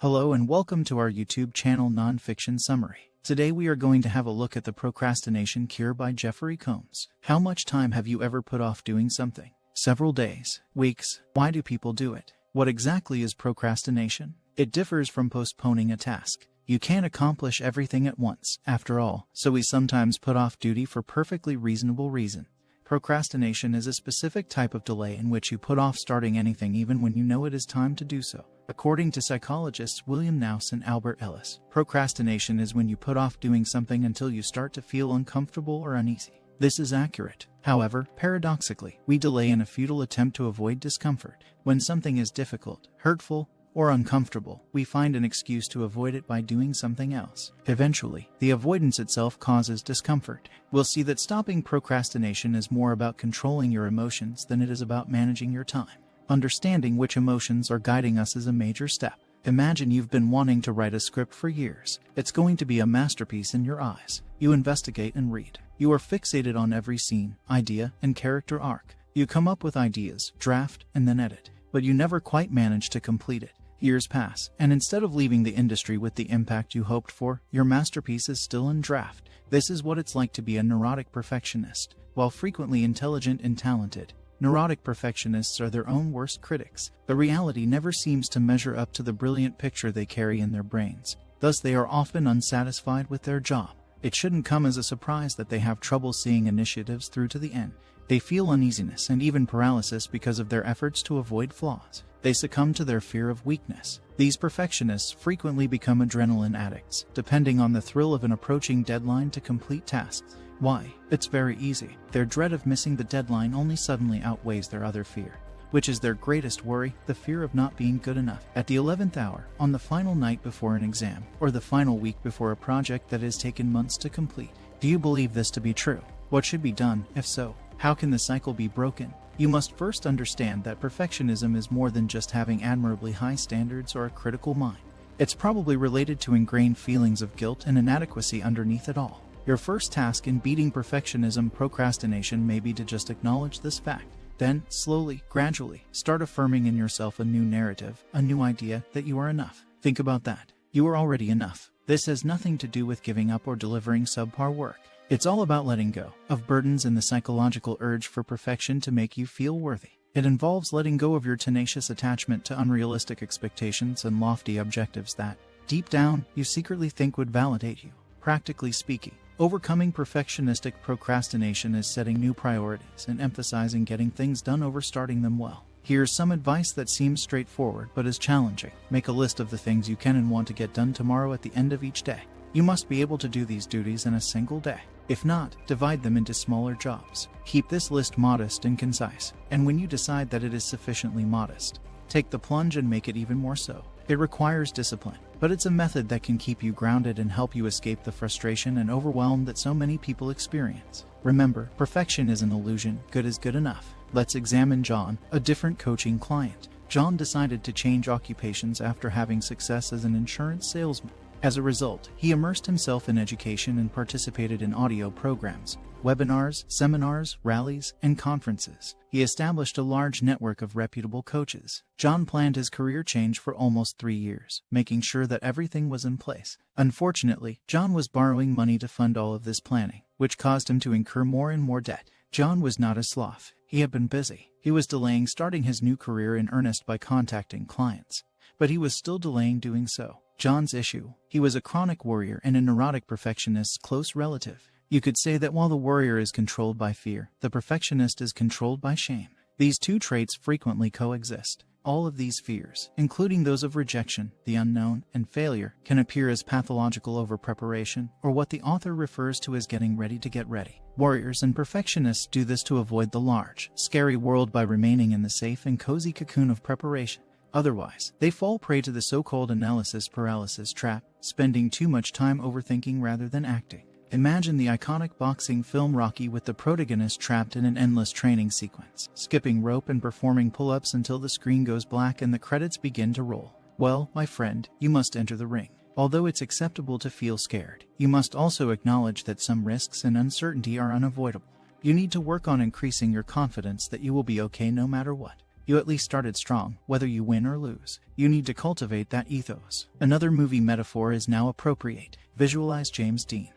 Hello and welcome to our YouTube channel Nonfiction Summary. Today we are going to have a look at the Procrastination Cure by Jeffrey Combs. How much time have you ever put off doing something? Several days, weeks. Why do people do it? What exactly is procrastination? It differs from postponing a task. You can't accomplish everything at once, after all, so we sometimes put off duty for perfectly reasonable reason. Procrastination is a specific type of delay in which you put off starting anything even when you know it is time to do so. According to psychologists William Naus and Albert Ellis, procrastination is when you put off doing something until you start to feel uncomfortable or uneasy. This is accurate. However, paradoxically, we delay in a futile attempt to avoid discomfort. When something is difficult, hurtful, or uncomfortable, we find an excuse to avoid it by doing something else. Eventually, the avoidance itself causes discomfort. We'll see that stopping procrastination is more about controlling your emotions than it is about managing your time. Understanding which emotions are guiding us is a major step. Imagine you've been wanting to write a script for years. It's going to be a masterpiece in your eyes. You investigate and read. You are fixated on every scene, idea, and character arc. You come up with ideas, draft, and then edit. But you never quite manage to complete it. Years pass, and instead of leaving the industry with the impact you hoped for, your masterpiece is still in draft. This is what it's like to be a neurotic perfectionist. While frequently intelligent and talented, neurotic perfectionists are their own worst critics. The reality never seems to measure up to the brilliant picture they carry in their brains. Thus, they are often unsatisfied with their job. It shouldn't come as a surprise that they have trouble seeing initiatives through to the end. They feel uneasiness and even paralysis because of their efforts to avoid flaws. They succumb to their fear of weakness. These perfectionists frequently become adrenaline addicts, depending on the thrill of an approaching deadline to complete tasks. Why? It's very easy. Their dread of missing the deadline only suddenly outweighs their other fear, which is their greatest worry, the fear of not being good enough. At the 11th hour, on the final night before an exam, or the final week before a project that has taken months to complete. Do you believe this to be true? What should be done, if so? How can the cycle be broken? You must first understand that perfectionism is more than just having admirably high standards or a critical mind. It's probably related to ingrained feelings of guilt and inadequacy underneath it all. Your first task in beating procrastination may be to just acknowledge this fact. Then, slowly, gradually, start affirming in yourself a new narrative, a new idea that you are enough. Think about that. You are already enough. This has nothing to do with giving up or delivering subpar work. It's all about letting go of burdens and the psychological urge for perfection to make you feel worthy. It involves letting go of your tenacious attachment to unrealistic expectations and lofty objectives that, deep down, you secretly think would validate you. Practically speaking, overcoming perfectionistic procrastination is setting new priorities and emphasizing getting things done over starting them well. Here's some advice that seems straightforward but is challenging. Make a list of the things you can and want to get done tomorrow at the end of each day. You must be able to do these duties in a single day. If not, divide them into smaller jobs. Keep this list modest and concise, and when you decide that it is sufficiently modest, take the plunge and make it even more so. It requires discipline, but it's a method that can keep you grounded and help you escape the frustration and overwhelm that so many people experience. Remember, perfection is an illusion. Good is good enough. Let's examine John, a different coaching client. John decided to change occupations after having success as an insurance salesman. As a result, he immersed himself in education and participated in audio programs, webinars, seminars, rallies, and conferences. He established a large network of reputable coaches. John planned his career change for almost 3 years, making sure that everything was in place. Unfortunately, John was borrowing money to fund all of this planning, which caused him to incur more and more debt. John was not a sloth. He had been busy. He was delaying starting his new career in earnest by contacting clients, but he was still delaying doing so. John's issue: he was a chronic worrier and a neurotic perfectionist's close relative. You could say that while the worrier is controlled by fear, the perfectionist is controlled by shame. These two traits frequently coexist. All of these fears, including those of rejection, the unknown, and failure, can appear as pathological overpreparation, or what the author refers to as getting ready to get ready. Worriers and perfectionists do this to avoid the large, scary world by remaining in the safe and cozy cocoon of preparation. Otherwise, they fall prey to the so-called analysis paralysis trap, spending too much time overthinking rather than acting. Imagine the iconic boxing film Rocky with the protagonist trapped in an endless training sequence, skipping rope and performing pull-ups until the screen goes black and the credits begin to roll. Well, my friend, you must enter the ring. Although it's acceptable to feel scared, you must also acknowledge that some risks and uncertainty are unavoidable. You need to work on increasing your confidence that you will be okay no matter what. You at least started strong, whether you win or lose. You need to cultivate that ethos. Another movie metaphor is now appropriate. Visualize James Dean,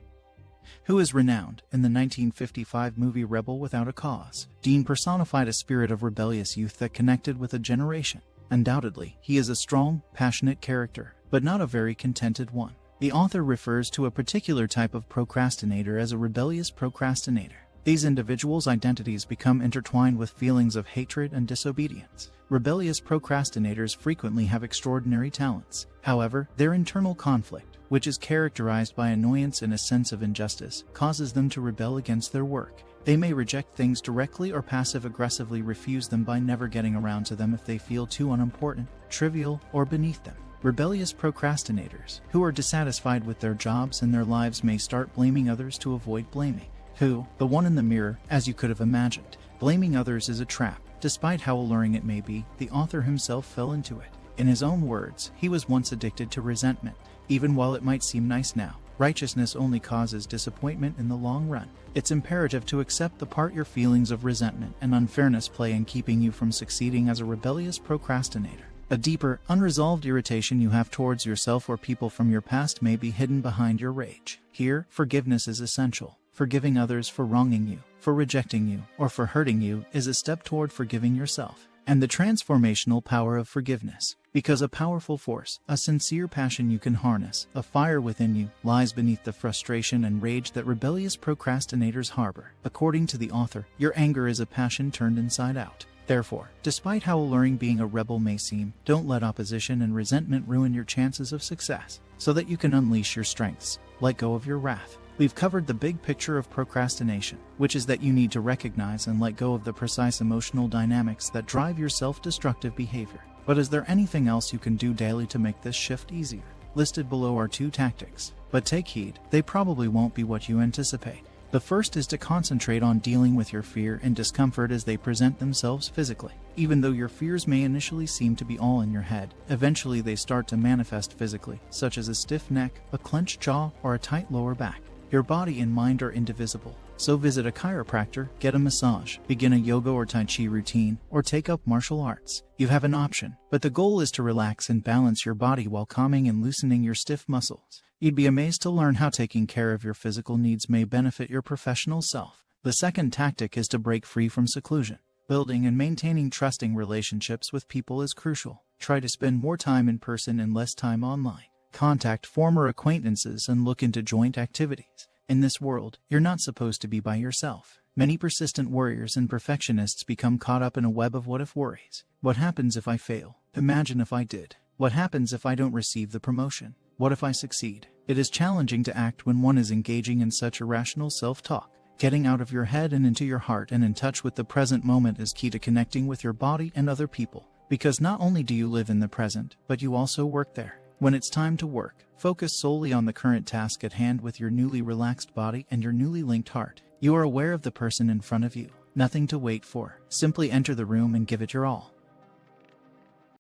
who is renowned in the 1955 movie Rebel Without a Cause. Dean personified a spirit of rebellious youth that connected with a generation. Undoubtedly, he is a strong, passionate character, but not a very contented one. The author refers to a particular type of procrastinator as a rebellious procrastinator. These individuals' identities become intertwined with feelings of hatred and disobedience. Rebellious procrastinators frequently have extraordinary talents. However, their internal conflict, which is characterized by annoyance and a sense of injustice, causes them to rebel against their work. They may reject things directly or passive-aggressively refuse them by never getting around to them if they feel too unimportant, trivial, or beneath them. Rebellious procrastinators, who are dissatisfied with their jobs and their lives, may start blaming others to avoid blaming. Who? The one in the mirror, as you could have imagined. Blaming others is a trap. Despite how alluring it may be, the author himself fell into it. In his own words, he was once addicted to resentment. Even while it might seem nice now, righteousness only causes disappointment in the long run. It's imperative to accept the part your feelings of resentment and unfairness play in keeping you from succeeding as a rebellious procrastinator. A deeper, unresolved irritation you have towards yourself or people from your past may be hidden behind your rage. Here, forgiveness is essential. Forgiving others for wronging you, for rejecting you, or for hurting you is a step toward forgiving yourself. And the transformational power of forgiveness. Because a powerful force, a sincere passion you can harness, a fire within you, lies beneath the frustration and rage that rebellious procrastinators harbor. According to the author, your anger is a passion turned inside out. Therefore, despite how alluring being a rebel may seem, don't let opposition and resentment ruin your chances of success. So that you can unleash your strengths, let go of your wrath. We've covered the big picture of procrastination, which is that you need to recognize and let go of the precise emotional dynamics that drive your self-destructive behavior. But is there anything else you can do daily to make this shift easier? Listed below are 2 tactics, but take heed, they probably won't be what you anticipate. The first is to concentrate on dealing with your fear and discomfort as they present themselves physically. Even though your fears may initially seem to be all in your head, eventually they start to manifest physically, such as a stiff neck, a clenched jaw, or a tight lower back. Your body and mind are indivisible, so visit a chiropractor, get a massage, begin a yoga or tai chi routine, or take up martial arts. You have an option, but the goal is to relax and balance your body while calming and loosening your stiff muscles. You'd be amazed to learn how taking care of your physical needs may benefit your professional self. The second tactic is to break free from seclusion. Building and maintaining trusting relationships with people is crucial. Try to spend more time in person and less time online. Contact former acquaintances and look into joint activities. In this world, you're not supposed to be by yourself. Many persistent worriers and perfectionists become caught up in a web of what-if worries. What happens if I fail? Imagine if I did. What happens if I don't receive the promotion? What if I succeed? It is challenging to act when one is engaging in such irrational self-talk. Getting out of your head and into your heart and in touch with the present moment is key to connecting with your body and other people. Because not only do you live in the present, but you also work there. When it's time to work, focus solely on the current task at hand with your newly relaxed body and your newly linked heart. You are aware of the person in front of you. Nothing to wait for. Simply enter the room and give it your all.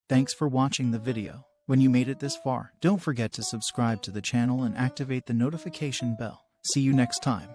Thanks for watching the video. When you made it this far, don't forget to subscribe to the channel and activate the notification bell. See you next time.